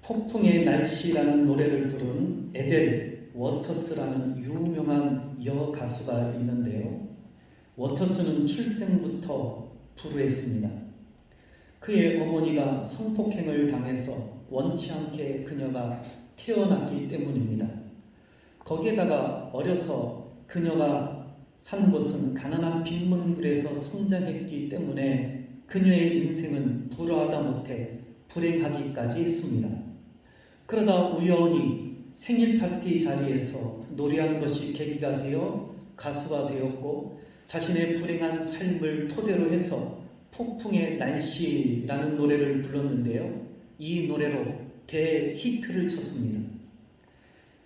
폭풍의 날씨라는 노래를 부른 에델 워터스라는 유명한 여가수가 있는데요. 워터스는 출생부터 불우했습니다. 그의 어머니가 성폭행을 당해서 원치 않게 그녀가 태어났기 때문입니다. 거기에다가 어려서 그녀가 산 곳은 가난한 빈문굴에서 성장했기 때문에 그녀의 인생은 불우하다 못해 불행하기까지 했습니다. 그러다 우연히 생일 파티 자리에서 노래한 것이 계기가 되어 가수가 되었고, 자신의 불행한 삶을 토대로 해서 폭풍의 날씨라는 노래를 불렀는데요. 이 노래로 대히트를 쳤습니다.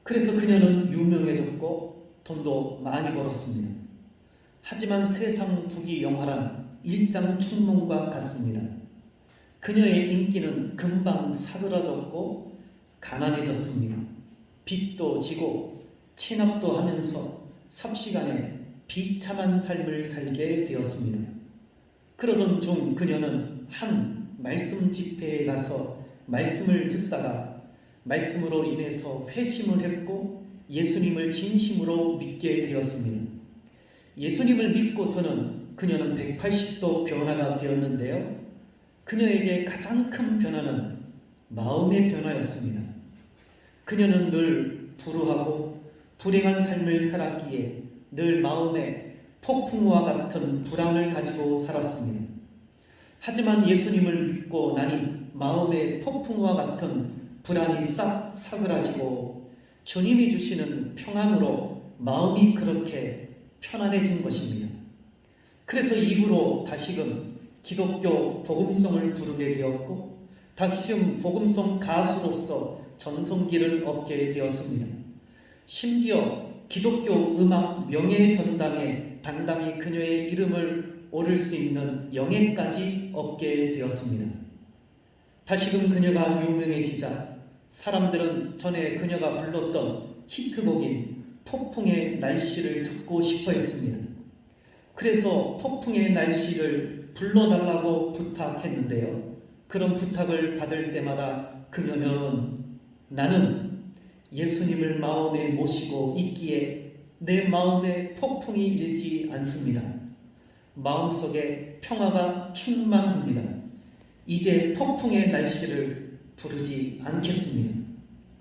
그래서 그녀는 유명해졌고 돈도 많이 벌었습니다. 하지만 세상 부귀영화란 일장춘몽과 같습니다. 그녀의 인기는 금방 사그라졌고 가난해졌습니다. 빚도 지고 체납도 하면서 삽시간에 비참한 삶을 살게 되었습니다. 그러던 중 그녀는 한 말씀 집회에 가서 말씀을 듣다가 말씀으로 인해서 회심을 했고 예수님을 진심으로 믿게 되었습니다. 예수님을 믿고서는 그녀는 180도 변화가 되었는데요. 그녀에게 가장 큰 변화는 마음의 변화였습니다. 그녀는 늘 불우하고 불행한 삶을 살았기에 늘 마음에 폭풍우와 같은 불안을 가지고 살았습니다. 하지만 예수님을 믿고 나니 마음에 폭풍우와 같은 불안이 싹 사그라지고 주님이 주시는 평안으로 마음이 그렇게 편안해진 것입니다. 그래서 이후로 다시금 기독교 복음송을 부르게 되었고 다시금 복음송 가수로서 전성기를 얻게 되었습니다. 심지어 기독교 음악 명예전당에 당당히 그녀의 이름을 오를 수 있는 영예까지 얻게 되었습니다. 다시금 그녀가 유명해지자 사람들은 전에 그녀가 불렀던 히트곡인 폭풍의 날씨를 듣고 싶어 했습니다. 그래서 폭풍의 날씨를 불러달라고 부탁했는데요. 그런 부탁을 받을 때마다 그녀는 나는 예수님을 마음에 모시고 있기에 내 마음에 폭풍이 일지 않습니다. 마음속에 평화가 충만합니다. 이제 폭풍의 날씨를 부르지 않겠습니다.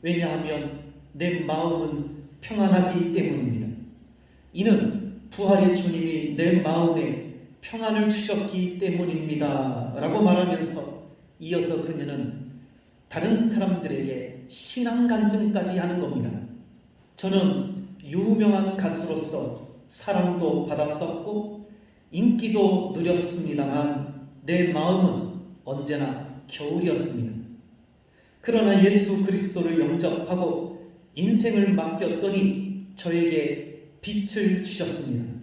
왜냐하면 내 마음은 평안하기 때문입니다. 이는 부활의 주님이 내 마음에 평안을 주셨기 때문입니다. 라고 말하면서 이어서 그녀는 다른 사람들에게 신앙 간증까지 하는 겁니다. 저는 유명한 가수로서 사랑도 받았었고 인기도 누렸습니다만 내 마음은 언제나 겨울이었습니다. 그러나 예수 그리스도를 영접하고 인생을 맡겼더니 저에게 빛을 주셨습니다.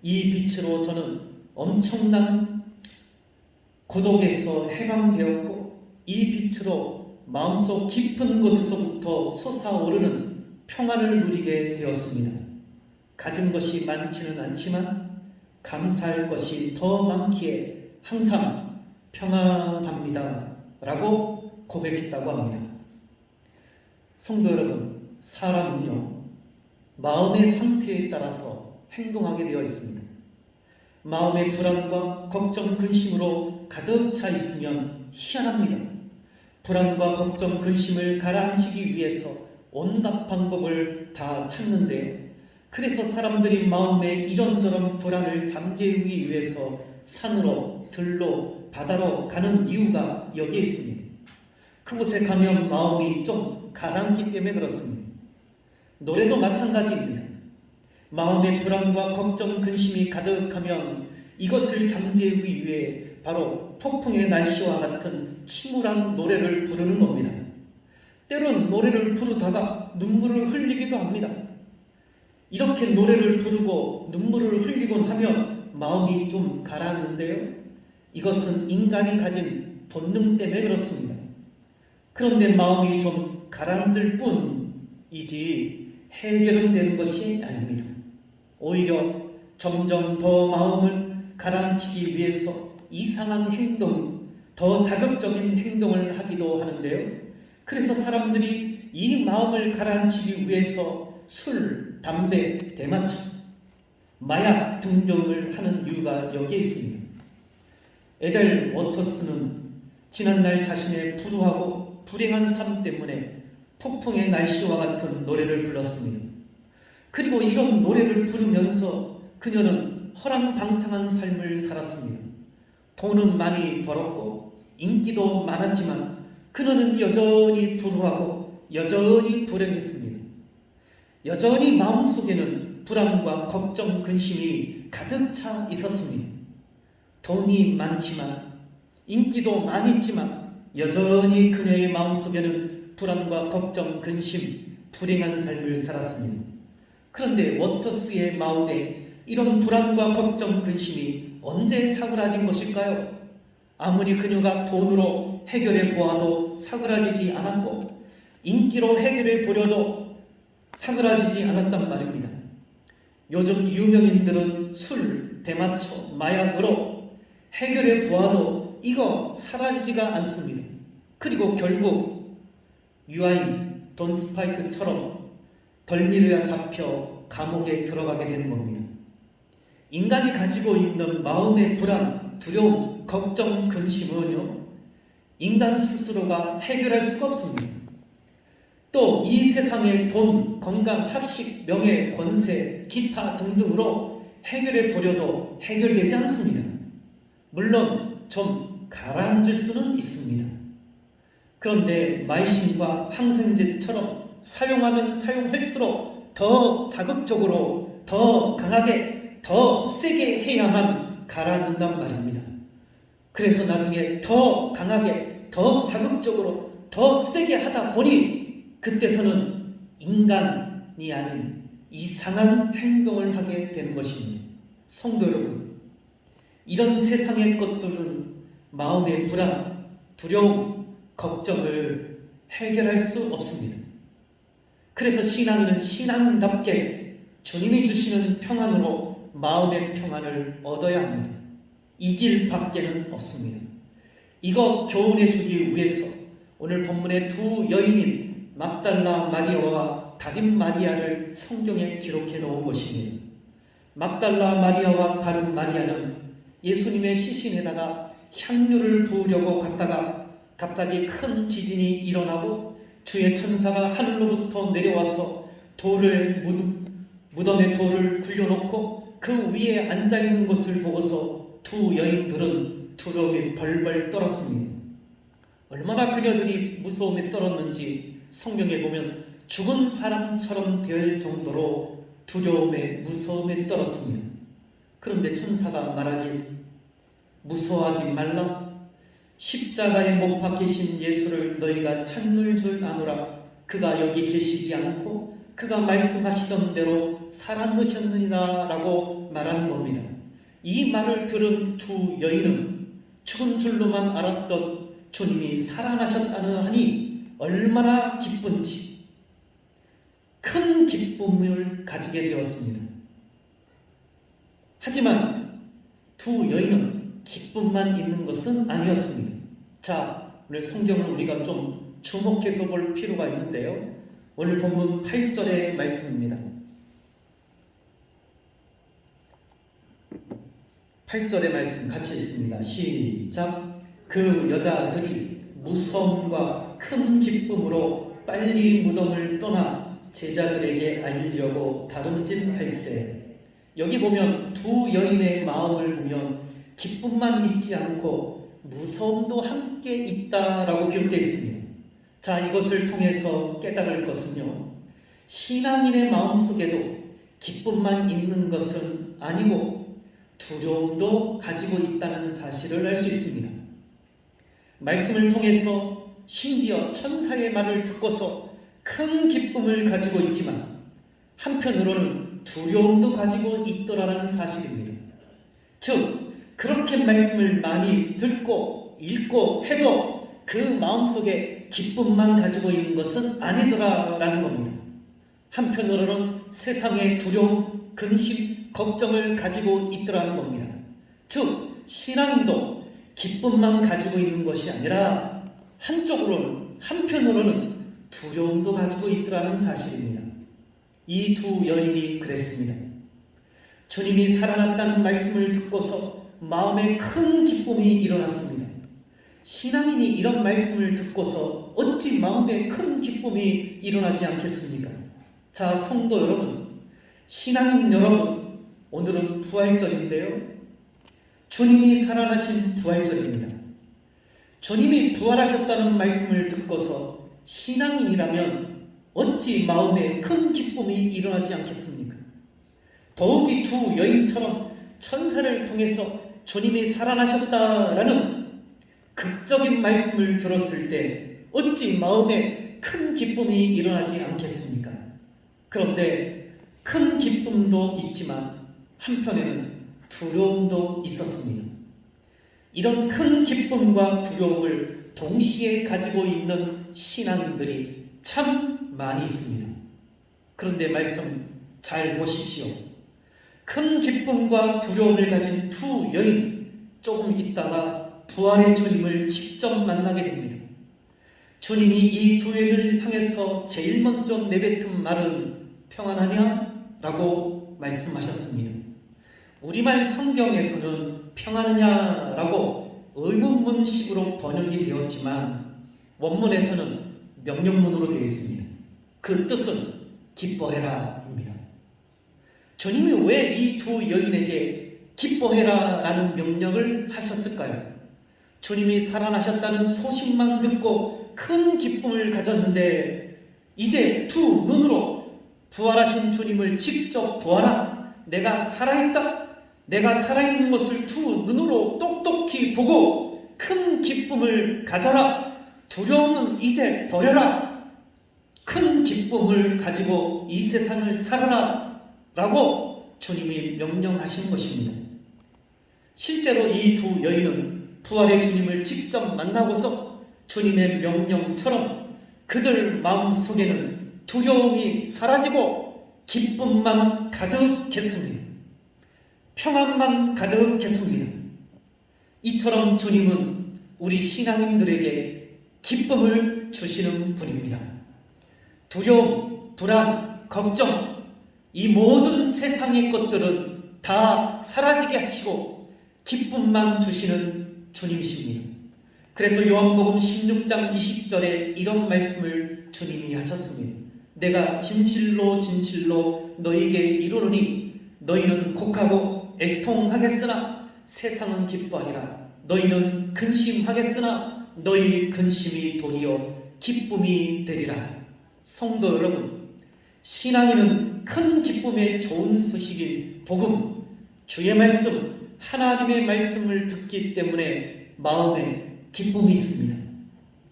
이 빛으로 저는 엄청난 고독에서 해방되었고 이 빛으로 마음속 깊은 곳에서부터 솟아오르는 평안을 누리게 되었습니다. 가진 것이 많지는 않지만 감사할 것이 더 많기에 항상 평안합니다. 라고 고백했다고 합니다. 성도 여러분, 사람은요, 마음의 상태에 따라서 행동하게 되어 있습니다. 마음의 불안과 걱정, 근심으로 가득 차 있으면 희한합니다. 불안과 걱정, 근심을 가라앉히기 위해서 온갖 방법을 다 찾는데요. 그래서 사람들이 마음에 이런저런 불안을 잠재우기 위해서 산으로, 들로, 바다로 가는 이유가 여기에 있습니다. 그곳에 가면 마음이 좀 가라앉기 때문에 그렇습니다. 노래도 마찬가지입니다. 마음의 불안과 걱정, 근심이 가득하면 이것을 잠재우기 위해 바로 폭풍의 날씨와 같은 침울한 노래를 부르는 겁니다. 때론 노래를 부르다가 눈물을 흘리기도 합니다. 이렇게 노래를 부르고 눈물을 흘리곤 하면 마음이 좀 가라앉는데요. 이것은 인간이 가진 본능 때문에 그렇습니다. 그런데 마음이 좀 가라앉을 뿐이지 해결은 되는 것이 아닙니다. 오히려 점점 더 마음을 가라앉히기 위해서 이상한 행동, 더 자극적인 행동을 하기도 하는데요. 그래서 사람들이 이 마음을 가라앉히기 위해서 술, 담배, 대마초, 마약 등등을 하는 이유가 여기에 있습니다. 에델 워터스는 지난날 자신의 불우하고 불행한 삶 때문에 폭풍의 날씨와 같은 노래를 불렀습니다. 그리고 이런 노래를 부르면서 그녀는 허랑방탕한 삶을 살았습니다. 돈은 많이 벌었고 인기도 많았지만 그녀는 여전히 불우하고 여전히 불행했습니다. 여전히 마음속에는 불안과 걱정, 근심이 가득 차 있었습니다. 돈이 많지만 인기도 많이 있지만 여전히 그녀의 마음속에는 불안과 걱정, 근심, 불행한 삶을 살았습니다. 그런데 워터스의 마음에 이런 불안과 걱정, 근심이 언제 사그라진 것일까요? 아무리 그녀가 돈으로 해결해 보아도 사그라지지 않았고 인기로 해결해 보려도 사그라지지 않았단 말입니다. 요즘 유명인들은 술, 대마초, 마약으로 해결해 보아도 이거 사라지지가 않습니다. 그리고 결국 유아인, 돈 스파이크처럼 덜미를 잡혀 감옥에 들어가게 되는 겁니다. 인간이 가지고 있는 마음의 불안, 두려움, 걱정, 근심은요, 인간 스스로가 해결할 수가 없습니다. 또 이 세상의 돈, 건강, 학식, 명예, 권세, 기타 등등으로 해결해 보려도 해결되지 않습니다. 물론 좀 가라앉을 수는 있습니다. 그런데 마이신과 항생제처럼 사용하면 사용할수록 더 자극적으로, 더 강하게, 더 세게 해야만 가라앉는단 말입니다. 그래서 나중에 더 강하게, 더 자극적으로, 더 세게 하다 보니 그때서는 인간이 아닌 이상한 행동을 하게 되는 것입니다. 성도 여러분, 이런 세상의 것들은 마음의 불안, 두려움, 걱정을 해결할 수 없습니다. 그래서 신앙인은 신앙인답게 주님이 주시는 평안으로 마음의 평안을 얻어야 합니다. 이 길 밖에는 없습니다. 이거 교훈해 주기 위해서 오늘 본문의 두 여인인 막달라 마리아와 다른 마리아를 성경에 기록해 놓은 것입니다. 막달라 마리아와 다른 마리아는 예수님의 시신에다가 향유를 부으려고 갔다가 갑자기 큰 지진이 일어나고 주의 천사가 하늘로부터 내려와서 무덤에 돌을 굴려놓고 그 위에 앉아있는 것을 보고서 두 여인들은 두려움이 벌벌 떨었습니다. 얼마나 그녀들이 무서움에 떨었는지 성경에 보면 죽은 사람처럼 될 정도로 두려움에 무서움에 떨었습니다. 그런데 천사가 말하길 무서워하지 말라. 십자가에 못 박히신 예수를 너희가 찾는 줄 아노라. 그가 여기 계시지 않고 그가 말씀하시던 대로 살아나셨느니라 라고 말하는 겁니다. 이 말을 들은 두 여인은 죽은 줄로만 알았던 주님이 살아나셨다는 하니 얼마나 기쁜지 큰 기쁨을 가지게 되었습니다. 하지만 두 여인은 기쁨만 있는 것은 아니었습니다. 자, 오늘 성경을 우리가 좀 주목해서 볼 필요가 있는데요. 오늘 본문 8절의 말씀입니다. 8절의 말씀 같이 읽습니다. 시작. 그 여자들이 무서움과 큰 기쁨으로 빨리 무덤을 떠나 제자들에게 알리려고 다름질할세. 여기 보면 두 여인의 마음을 보면 기쁨만 있지 않고 무서움도 함께 있다라고 기록되어 있습니다. 자, 이것을 통해서 깨달을 것은요, 신앙인의 마음속에도 기쁨만 있는 것은 아니고 두려움도 가지고 있다는 사실을 알 수 있습니다. 말씀을 통해서 심지어 천사의 말을 듣고서 큰 기쁨을 가지고 있지만 한편으로는 두려움도 가지고 있더라는 사실입니다. 즉, 그렇게 말씀을 많이 듣고 읽고 해도 그 마음속에 기쁨만 가지고 있는 것은 아니더라라는 겁니다. 한편으로는 세상의 두려움, 근심, 걱정을 가지고 있더라는 겁니다. 즉, 신앙인도 기쁨만 가지고 있는 것이 아니라 한편으로는 두려움도 가지고 있더라는 사실입니다. 이 두 여인이 그랬습니다. 주님이 살아났다는 말씀을 듣고서 마음에 큰 기쁨이 일어났습니다. 신앙인이 이런 말씀을 듣고서 어찌 마음에 큰 기쁨이 일어나지 않겠습니까? 자, 성도 여러분, 신앙인 여러분, 오늘은 부활절인데요. 주님이 살아나신 부활절입니다. 주님이 부활하셨다는 말씀을 듣고서 신앙인이라면 어찌 마음에 큰 기쁨이 일어나지 않겠습니까? 더욱이 두 여인처럼 천사를 통해서 주님이 살아나셨다라는 극적인 말씀을 들었을 때 어찌 마음에 큰 기쁨이 일어나지 않겠습니까? 그런데 큰 기쁨도 있지만 한편에는 두려움도 있었습니다. 이런 큰 기쁨과 두려움을 동시에 가지고 있는 신앙인들이 참 많이 있습니다. 그런데 말씀 잘 보십시오. 큰 기쁨과 두려움을 가진 두 여인, 조금 있다가 부활의 주님을 직접 만나게 됩니다. 주님이 이 두 여인을 향해서 제일 먼저 내뱉은 말은 평안하냐? 라고 말씀하셨습니다. 우리말 성경에서는 평안하냐라고 의문문식으로 번역이 되었지만 원문에서는 명령문으로 되어 있습니다. 그 뜻은 기뻐해라입니다. 주님이 왜 이 두 여인에게 기뻐해라라는 명령을 하셨을까요? 주님이 살아나셨다는 소식만 듣고 큰 기쁨을 가졌는데 이제 두 눈으로 부활하신 주님을 직접 보아라, 내가 살아있다, 내가 살아있는 것을 두 눈으로 똑똑히 보고 큰 기쁨을 가져라, 두려움은 이제 버려라, 큰 기쁨을 가지고 이 세상을 살아라 라고 주님이 명령하신 것입니다. 실제로 이 두 여인은 부활의 주님을 직접 만나고서 주님의 명령처럼 그들 마음속에는 두려움이 사라지고 기쁨만 가득했습니다. 평안만 가득했습니다. 이처럼 주님은 우리 신앙인들에게 기쁨을 주시는 분입니다. 두려움, 불안, 걱정, 이 모든 세상의 것들은 다 사라지게 하시고 기쁨만 주시는 주님이십니다. 그래서 요한복음 16장 20절에 이런 말씀을 주님이 하셨습니다. 내가 진실로 진실로 너희에게 이르노니 너희는 곡하고 애통하겠으나 세상은 기뻐하리라. 너희는 근심하겠으나 너희 근심이 도리어 기쁨이 되리라. 성도 여러분, 신앙인은 큰 기쁨의 좋은 소식인 복음, 주의 말씀, 하나님의 말씀을 듣기 때문에 마음에 기쁨이 있습니다.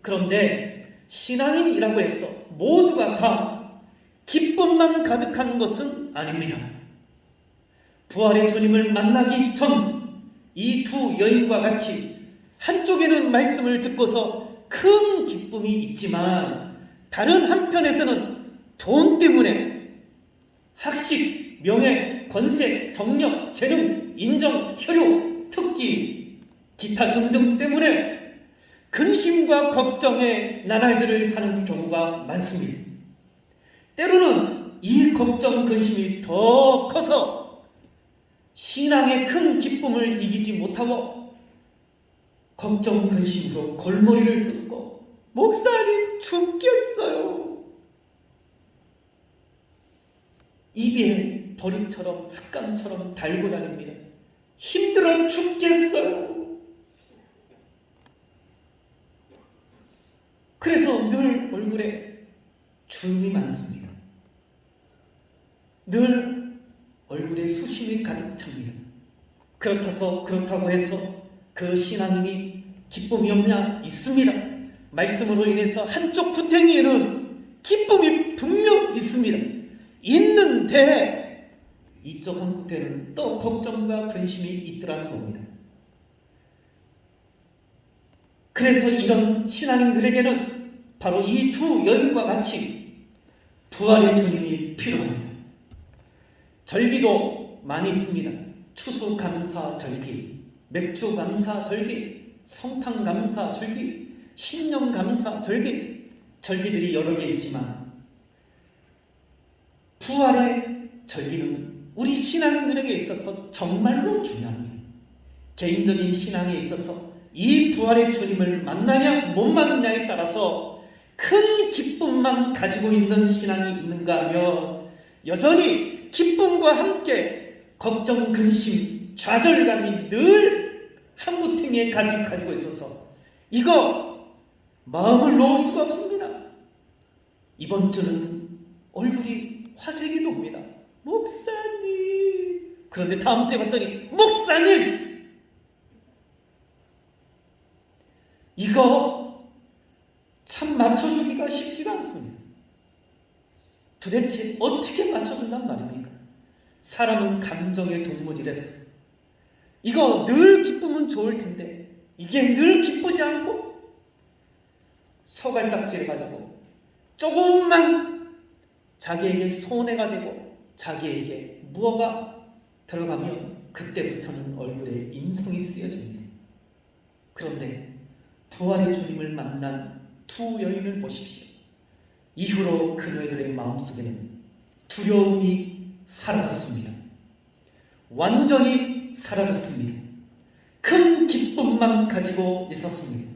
그런데 신앙인이라고 해서 모두가 다 기쁨만 가득한 것은 아닙니다. 부활의 주님을 만나기 전 이 두 여인과 같이 한쪽에는 말씀을 듣고서 큰 기쁨이 있지만 다른 한편에서는 돈 때문에 학식, 명예, 권세, 정력, 재능, 인정, 혈육, 특기, 기타 등등 때문에 근심과 걱정의 나날들을 사는 경우가 많습니다. 때로는 이 걱정, 근심이 더 커서 신앙의 큰 기쁨을 이기지 못하고 걱정, 근심으로 골머리를 썩고 목사님 죽겠어요. 입에 버릇처럼 습관처럼 달고 다닙니다. 힘들어 죽겠어요. 그래서 늘 얼굴에 주름이 많습니다. 늘 얼굴에 수심이 가득 찹니다. 그렇다고 해서 그 신앙인이 기쁨이 없냐? 있습니다. 말씀으로 인해서 한쪽 구탱이에는 기쁨이 분명 있습니다. 있는데 이쪽 한 구탱에는 또 걱정과 근심이 있더라는 겁니다. 그래서 이런 신앙인들에게는 바로 이 두 여인과 같이 부활의 주님이 필요합니다. 절기도 많이 있습니다. 추수감사절기, 맥주감사절기, 성탕감사절기, 신념감사 절기들이 여러 개 있지만 부활의 절기는 우리 신앙인들에게 있어서 정말로 중요합니다. 개인적인 신앙에 있어서 이 부활의 주님을 만나냐 못 만나냐에 따라서 큰 기쁨만 가지고 있는 신앙이 있는가 하면 여전히 기쁨과 함께 걱정, 근심, 좌절감이 늘 한 구탱이에 가지고 있어서 이거 마음을 놓을 수가 없습니다. 이번 주는 얼굴이 화색이 돕니다. 목사님. 그런데 다음 주에 봤더니 목사님. 이거 참 맞춰주기가 쉽지가 않습니다. 도대체 어떻게 맞춰준단 말입니까? 사람은 감정의 동물이랬어요. 이거 늘 기쁘면 좋을 텐데 이게 늘 기쁘지 않고 소갈딱지를 가지고 조금만 자기에게 손해가 되고 자기에게 무어가 들어가면 그때부터는 얼굴에 인성이 쓰여집니다. 그런데 부활의 주님을 만난 두 여인을 보십시오. 이후로 그녀들의 마음속에는 두려움이 사라졌습니다. 완전히 사라졌습니다. 큰 기쁨만 가지고 있었습니다.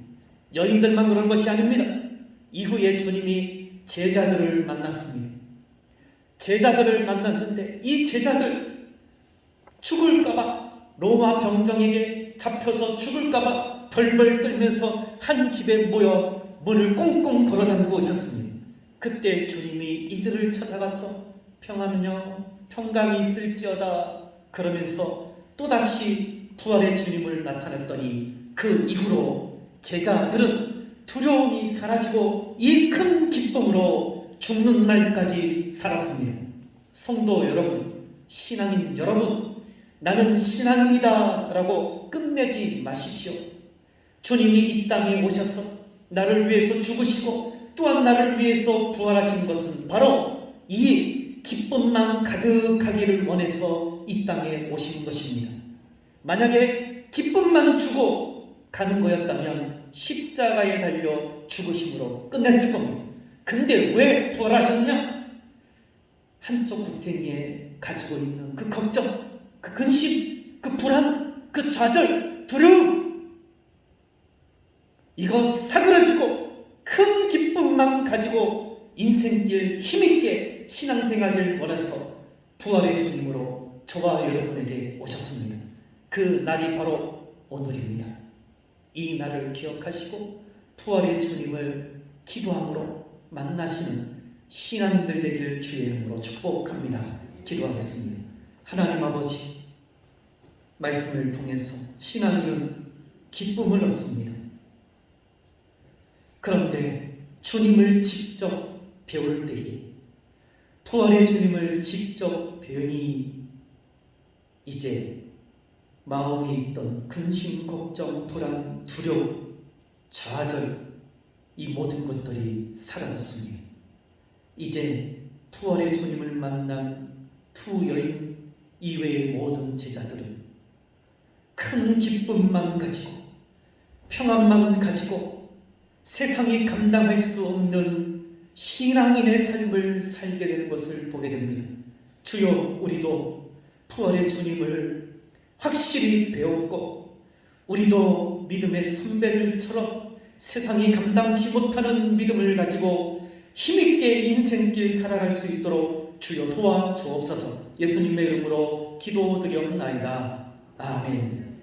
여인들만 그런 것이 아닙니다. 이후에 주님이 제자들을 만났습니다. 제자들을 만났는데 이 제자들 죽을까봐 로마 병정에게 잡혀서 죽을까봐 벌벌 떨면서 한 집에 모여 문을 꽁꽁 걸어 잠그고 있었습니다. 그때 주님이 이들을 찾아가서 평안은요 평강이 있을지어다 그러면서 또다시 부활의 주님을 나타냈더니 그 이후로 제자들은 두려움이 사라지고 이 큰 기쁨으로 죽는 날까지 살았습니다. 성도 여러분, 신앙인 여러분, 나는 신앙입니다 라고 끝내지 마십시오. 주님이 이 땅에 오셔서 나를 위해서 죽으시고 또한 나를 위해서 부활하신 것은 바로 이 기쁨만 가득하기를 원해서 이 땅에 오신 것입니다. 만약에 기쁨만 주고 가는 거였다면 십자가에 달려 죽으심으로 끝냈을 겁니다. 근데 왜 부활하셨냐? 한쪽 구탱이에 가지고 있는 그 걱정, 그 근심, 그 불안, 그 좌절, 두려움 이거 사그라지고 큰 기쁨만 가지고 인생길 힘있게 신앙생활을 원해서 부활의 주님으로 저와 여러분에게 오셨습니다. 그 날이 바로 오늘입니다. 이 날을 기억하시고 부활의 주님을 기도함으로 만나시는 신앙인들 되기를 주의 이름으로 축복합니다. 기도하겠습니다. 하나님 아버지, 말씀을 통해서 신앙인은 기쁨을 얻습니다. 그런데 주님을 직접 배울 때에 부활의 주님을 직접 배우니 이제 마음에 있던 근심, 걱정, 불안, 두려움, 좌절 이 모든 것들이 사라졌습니다. 이제 부활의 주님을 만난 두 여인 이외의 모든 제자들은 큰 기쁨만 가지고 평안만 가지고 세상이 감당할 수 없는 신앙인의 삶을 살게 되는 것을 보게 됩니다. 주여, 우리도 부활의 주님을 확실히 배웠고 우리도 믿음의 선배들처럼 세상이 감당치 못하는 믿음을 가지고 힘있게 인생길 살아갈 수 있도록 주여 도와주옵소서. 예수님의 이름으로 기도드렸나이다. 아멘.